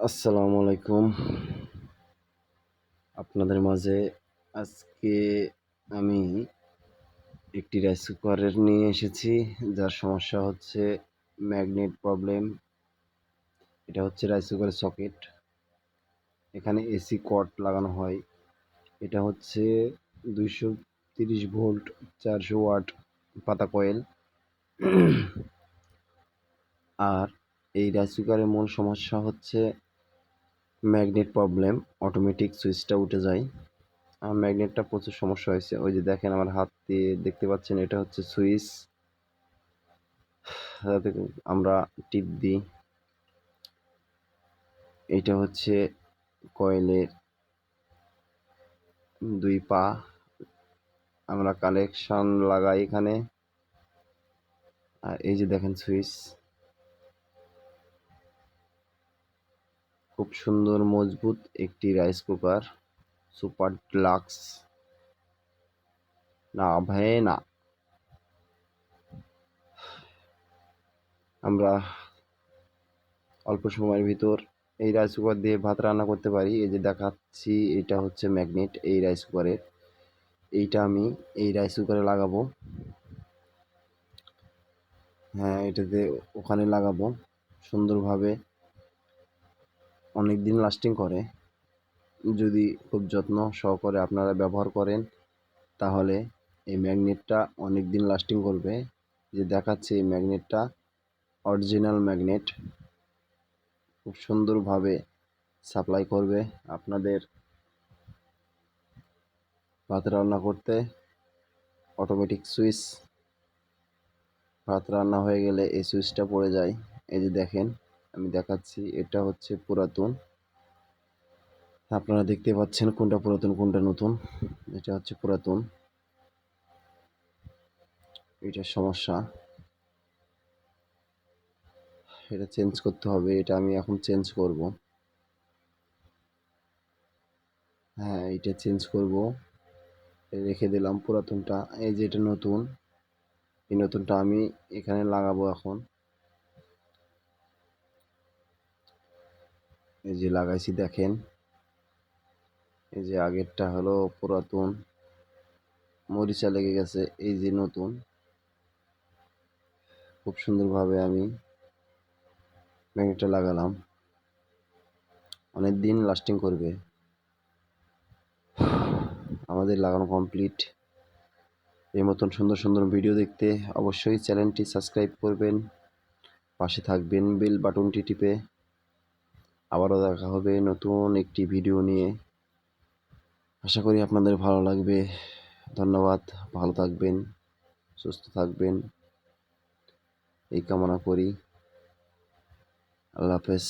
আসসালামু আলাইকুম। আপনাদের মাঝে আজকে আমি একটি রাইস কুকারের নিয়ে এসেছি, যার সমস্যা হচ্ছে ম্যাগনেট প্রবলেম। এটা হচ্ছে রাইস কুকারের সকেট। এখানে এসি কর্ড লাগানো হয়। এটা হচ্ছে 230 ভোল্ট 400 ওয়াট পাতা কয়েল। আর এই রাইস কুকারের মূল সমস্যা হচ্ছে ম্যাগনেট প্রবলেম। অটোমেটিক সুইচটা উঠে যায়। আমার ম্যাগনেটটা প্রচুর সমস্যা হয়েছে। ওই যে দেখেন আমার হাত দিয়ে দেখতে পাচ্ছেন, এটা হচ্ছে সুইচ, যাতে আমরা টিপ দিই। এইটা হচ্ছে কয়েলের 2 পা, আমরা কানেকশন লাগাই এখানে। আর এই যে দেখেন সুইচ, খুব সুন্দর মজবুত একটি রাইস কুকার, সুপার ডিলাক্স। না ভাই না, আমরা অল্প সময়ের ভিতর এই রাইস কুকার দিয়ে ভাত রান্না করতে পারি। এই যে দেখাচ্ছি, এটা হচ্ছে ম্যাগনেট এই রাইস কুকারের। এইটা আমি এই রাইস কুকারে লাগাবো। হ্যাঁ, এটাতে ওখানে লাগাবো সুন্দরভাবে। অনেক দিন লাস্টিং করে যদি খুব যত্ন সহকারে আপনারা ব্যবহার করেন, তাহলে এই ম্যাগনেটটা অনেক দিন লাস্টিং করবে। যে দেখাচ্ছে এই ম্যাগনেটটা অরিজিনাল ম্যাগনেট, খুব সুন্দরভাবে সাপ্লাই করবে আপনাদের ভাত রান্না করতে। অটোমেটিক সুইচ, ভাত রান্না হয়ে গেলে এই সুইচটা পড়ে যায়। এই যে দেখেন, আমি দেখাচ্ছি, এটা হচ্ছে পুরাতন। আপনারা দেখতে পাচ্ছেন কোনটা পুরাতন কোনটা নতুন। এটা হচ্ছে পুরাতন, এটার সমস্যা, এটা চেঞ্জ করতে হবে। এটা আমি এখন চেঞ্জ করব। হ্যাঁ, এটা চেঞ্জ করব, রেখে দিলাম পুরাতনটা। এই যে এটা নতুন, এই নতুনটা আমি এখানে লাগাবো এখন। এই যে লাগাইছি দেখেন, এই যে আগেরটা হলো পুরাতন, মরিচা লেগে গেছে। এই যে নতুন, খুব সুন্দরভাবে আমি ম্যাগনেটটা লাগালাম, অনেক দিন লাস্টিং করবে। আমাদের লাগানো কমপ্লিট। এই মতন সুন্দর সুন্দর ভিডিও দেখতে অবশ্যই চ্যানেলটি সাবস্ক্রাইব করবেন, পাশে থাকবেন বেল বাটনটি টিপে। আবারও দেখা হবে নতুন একটি ভিডিও নিয়ে। আশা করি আপনাদের ভালো লাগবে। ধন্যবাদ। ভালো থাকবেন, সুস্থ থাকবেন, এই কামনা করি। আল্লাহ হাফেজ।